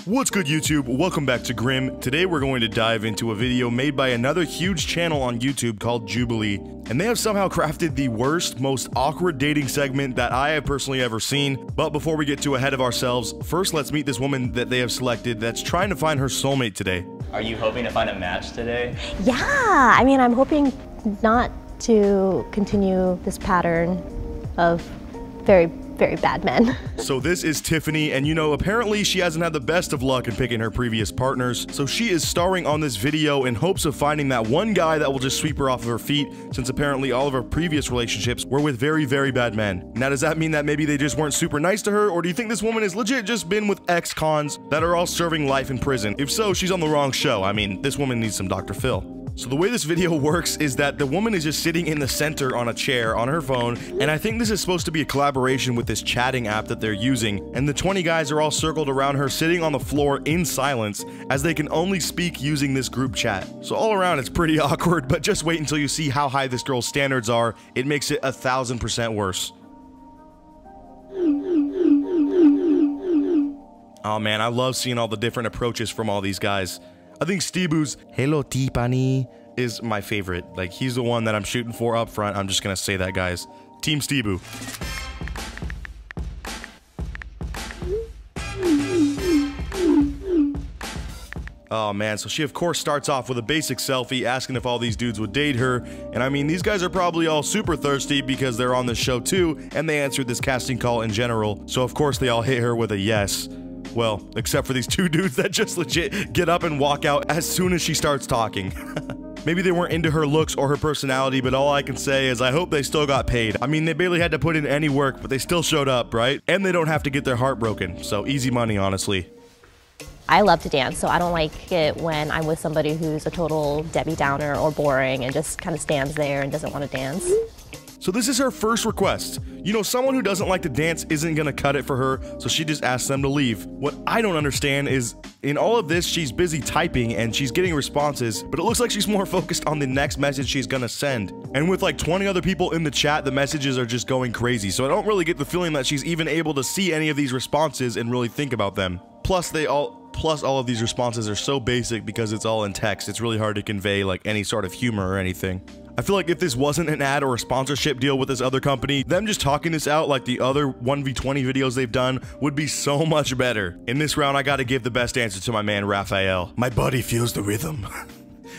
What's good, YouTube? Welcome back to Grim. Today we're going to dive into a video made by another huge channel on YouTube called Jubilee, and they have somehow crafted the worst, most awkward dating segment that I have personally ever seen. But before we get too ahead of ourselves, first let's meet this woman that they have selected that's trying to find her soulmate today. Are you hoping to find a match today? Yeah, I mean, I'm hoping not to continue this pattern of very bad men. So this is Tiffany, and you know, apparently she hasn't had the best of luck in picking her previous partners, so she is starring on this video in hopes of finding that one guy that will just sweep her off of her feet, since apparently all of her previous relationships were with very bad men. Now, does that mean that maybe they just weren't super nice to her, or do you think this woman has legit just been with ex-cons that are all serving life in prison? If so, she's on the wrong show. I mean, this woman needs some Dr. Phil. So the way this video works is that the woman is just sitting in the center on a chair on her phone, and I think this is supposed to be a collaboration with this chatting app that they're using, and the 20 guys are all circled around her sitting on the floor in silence as they can only speak using this group chat. So all around it's pretty awkward, but just wait until you see how high this girl's standards are. It makes it 1000% worse. Oh man, I love seeing all the different approaches from all these guys. I think Stebu's "Hello Tipani" is my favorite. Like, he's the one that I'm shooting for up front. I'm just gonna say that, guys. Team Stebu. Oh man, so she of course starts off with a basic selfie asking if all these dudes would date her, and I mean, these guys are probably all super thirsty because they're on the show too, and they answered this casting call in general, so of course they all hit her with a yes. Well, except for these two dudes that just legit get up and walk out as soon as she starts talking. Maybe they weren't into her looks or her personality, but all I can say is I hope they still got paid. I mean, they barely had to put in any work, but they still showed up, right? And they don't have to get their heart broken, so easy money, honestly. I love to dance, so I don't like it when I'm with somebody who's a total Debbie Downer or boring and just kind of stands there and doesn't want to dance. So this is her first request. You know, someone who doesn't like to dance isn't gonna cut it for her, so she just asks them to leave. What I don't understand is, in all of this, she's busy typing and she's getting responses, but it looks like she's more focused on the next message she's gonna send. And with like 20 other people in the chat, the messages are just going crazy, so I don't really get the feeling that she's even able to see any of these responses and really think about them. Plus all of these responses are so basic because it's all in text. It's really hard to convey like any sort of humor or anything. I feel like if this wasn't an ad or a sponsorship deal with this other company, them just talking this out like the other 1v20 videos they've done would be so much better. In this round, I gotta give the best answer to my man Raphael. My body feels the rhythm.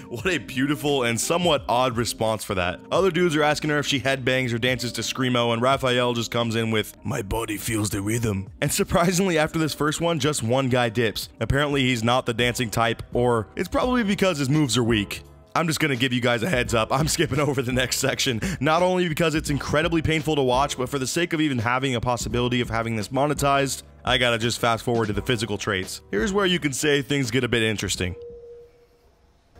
What a beautiful and somewhat odd response for that. Other dudes are asking her if she headbangs or dances to Screamo, and Raphael just comes in with, "My body feels the rhythm." And surprisingly, after this first one, just one guy dips. Apparently he's not the dancing type, or it's probably because his moves are weak. I'm just gonna give you guys a heads up, I'm skipping over the next section, not only because it's incredibly painful to watch, but for the sake of even having a possibility of having this monetized, I gotta just fast forward to the physical traits. Here's where you can say things get a bit interesting.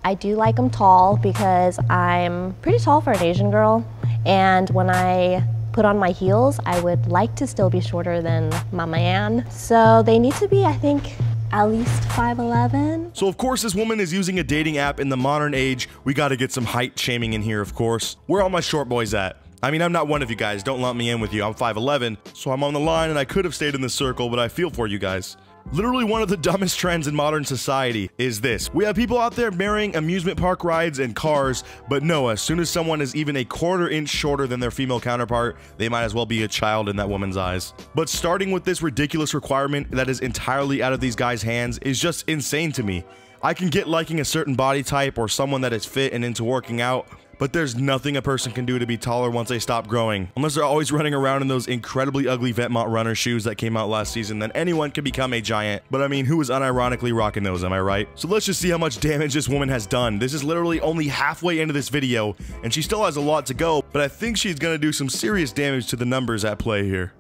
I do like them tall because I'm pretty tall for an Asian girl, and when I put on my heels, I would like to still be shorter than my man. So they need to be, I think, at least 5'11". So of course this woman is using a dating app in the modern age. We gotta get some height shaming in here, of course. Where are all my short boys at? I mean, I'm not one of you guys, don't lump me in with you. I'm 5'11", so I'm on the line and I could have stayed in the circle, but I feel for you guys. Literally one of the dumbest trends in modern society is this. We have people out there marrying amusement park rides and cars, but no, as soon as someone is even a quarter inch shorter than their female counterpart, they might as well be a child in that woman's eyes. But starting with this ridiculous requirement that is entirely out of these guys' hands is just insane to me. I can get liking a certain body type or someone that is fit and into working out, but there's nothing a person can do to be taller once they stop growing. Unless they're always running around in those incredibly ugly Vetmont runner shoes that came out last season, then anyone can become a giant. But I mean, who is unironically rocking those, am I right? So let's just see how much damage this woman has done. This is literally only halfway into this video, and she still has a lot to go, but I think she's gonna do some serious damage to the numbers at play here.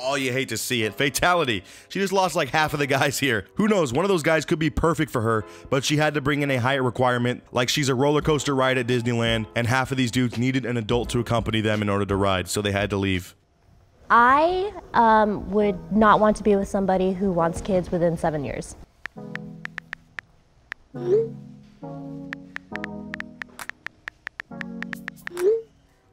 Oh, you hate to see it. Fatality. She just lost like half of the guys here. Who knows, one of those guys could be perfect for her, but she had to bring in a height requirement, like she's a roller coaster ride at Disneyland, and half of these dudes needed an adult to accompany them in order to ride, so they had to leave. I would not want to be with somebody who wants kids within 7 years.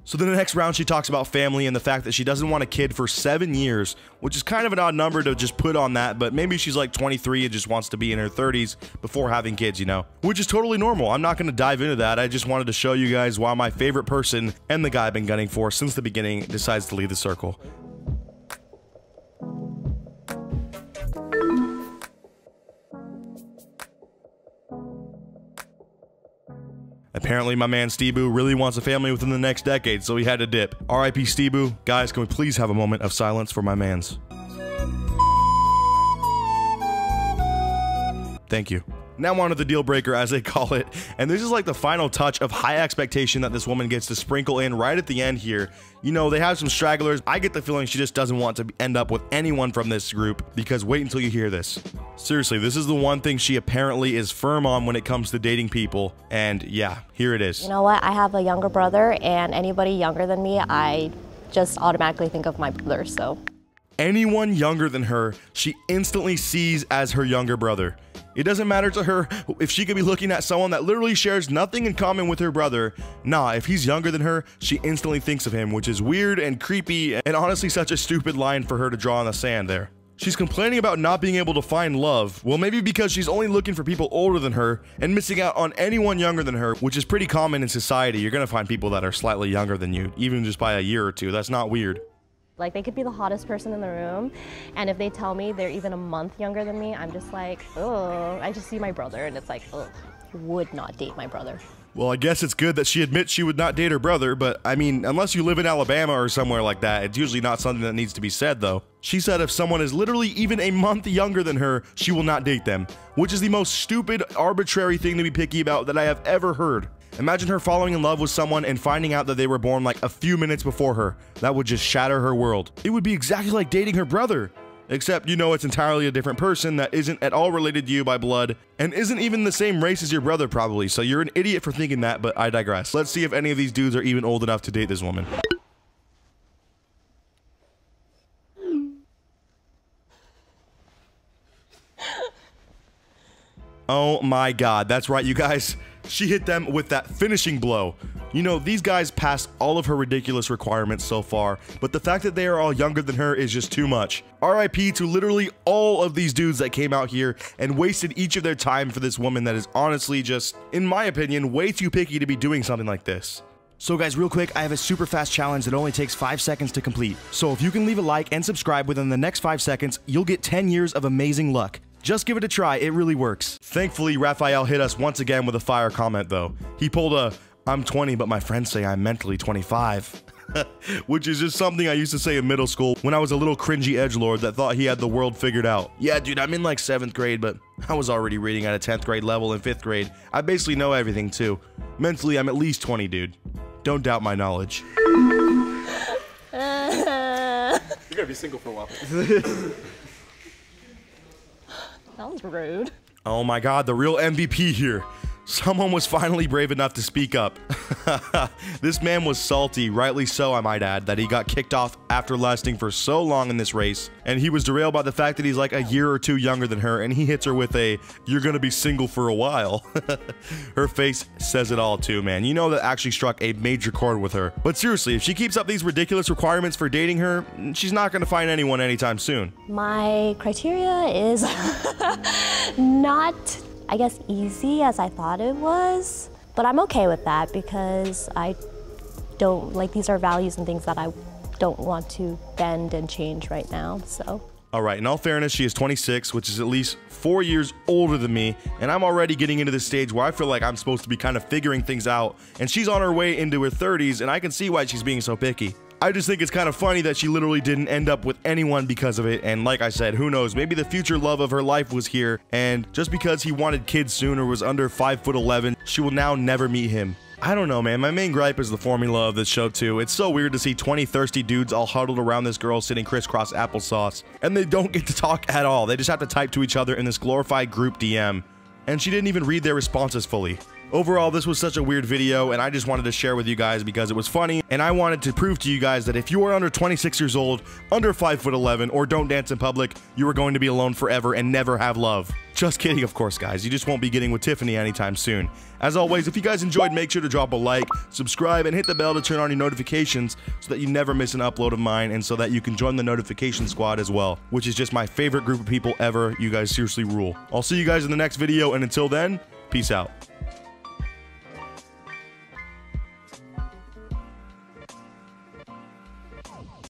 So then the next round she talks about family and the fact that she doesn't want a kid for 7 years, which is kind of an odd number to just put on that, but maybe she's like 23 and just wants to be in her 30s before having kids, you know, which is totally normal. I'm not going to dive into that. I just wanted to show you guys why my favorite person and the guy I've been gunning for since the beginning decides to leave the circle. Apparently, my man Steeboo really wants a family within the next decade, so he had to dip. R.I.P. Steeboo. Guys, can we please have a moment of silence for my mans? Thank you. Now on to the deal breaker, as they call it, and this is like the final touch of high expectation that this woman gets to sprinkle in right at the end here. You know, they have some stragglers. I get the feeling she just doesn't want to end up with anyone from this group, because wait until you hear this. Seriously, this is the one thing she apparently is firm on when it comes to dating people, and yeah, here it is. You know what? I have a younger brother, and anybody younger than me, I just automatically think of my brother, so. Anyone younger than her, she instantly sees as her younger brother. It doesn't matter to her if she could be looking at someone that literally shares nothing in common with her brother. Nah, if he's younger than her, she instantly thinks of him, which is weird and creepy and honestly such a stupid line for her to draw in the sand there. She's complaining about not being able to find love. Well, maybe because she's only looking for people older than her and missing out on anyone younger than her, which is pretty common in society. You're gonna find people that are slightly younger than you, even just by a year or two. That's not weird. Like, they could be the hottest person in the room, and if they tell me they're even a month younger than me, I'm just like, oh, I just see my brother, and it's like, oh, I would not date my brother. Well, I guess it's good that she admits she would not date her brother, but I mean, unless you live in Alabama or somewhere like that, it's usually not something that needs to be said, though. She said if someone is literally even a month younger than her, she will not date them, which is the most stupid, arbitrary thing to be picky about that I have ever heard. Imagine her falling in love with someone and finding out that they were born like a few minutes before her. That would just shatter her world. It would be exactly like dating her brother. Except, you know, it's entirely a different person that isn't at all related to you by blood and isn't even the same race as your brother probably. So you're an idiot for thinking that, but I digress. Let's see if any of these dudes are even old enough to date this woman. Oh my God, that's right, you guys. She hit them with that finishing blow. You know, these guys passed all of her ridiculous requirements so far, but the fact that they are all younger than her is just too much. RIP to literally all of these dudes that came out here and wasted each of their time for this woman that is honestly just, in my opinion, way too picky to be doing something like this. So guys, real quick, I have a super fast challenge that only takes 5 seconds to complete. So if you can leave a like and subscribe within the next 5 seconds, you'll get 10 years of amazing luck. Just give it a try, it really works. Thankfully, Raphael hit us once again with a fire comment though. He pulled a, I'm 20 but my friends say I'm mentally 25. Which is just something I used to say in middle school when I was a little cringy edgelord that thought he had the world figured out. Yeah dude, I'm in like 7th grade, but I was already reading at a 10th grade level in 5th grade. I basically know everything too. Mentally, I'm at least 20, dude. Don't doubt my knowledge. You're gonna be single for a while. That was rude. Oh my God, the real MVP here. Someone was finally brave enough to speak up. This man was salty, rightly so I might add, that he got kicked off after lasting for so long in this race, and he was derailed by the fact that he's like a year or two younger than her, and he hits her with a, you're gonna be single for a while. Her face says it all too, man. You know that actually struck a major chord with her. But seriously, if she keeps up these ridiculous requirements for dating her, she's not gonna find anyone anytime soon. My criteria is not, I guess, easy as I thought it was, but I'm okay with that because I don't, like, these are values and things that I don't want to bend and change right now, so. All right, in all fairness, she is 26, which is at least 4 years older than me, and I'm already getting into this stage where I feel like I'm supposed to be kind of figuring things out, and she's on her way into her 30s, and I can see why she's being so picky. I just think it's kind of funny that she literally didn't end up with anyone because of it, and like I said, who knows, maybe the future love of her life was here, and just because he wanted kids soon or was under 5'11", she will now never meet him. I don't know, man. My main gripe is the formula of this show, too. It's so weird to see 20 thirsty dudes all huddled around this girl sitting crisscross applesauce, and they don't get to talk at all. They just have to type to each other in this glorified group DM. And she didn't even read their responses fully. Overall, this was such a weird video, and I just wanted to share with you guys because it was funny, and I wanted to prove to you guys that if you are under 26 years old, under 5'11", or don't dance in public, you are going to be alone forever and never have love. Just kidding, of course, guys. You just won't be getting with Tiffany anytime soon. As always, if you guys enjoyed, make sure to drop a like, subscribe, and hit the bell to turn on your notifications so that you never miss an upload of mine, and so that you can join the notification squad as well, which is just my favorite group of people ever. You guys seriously rule. I'll see you guys in the next video, and until then, peace out.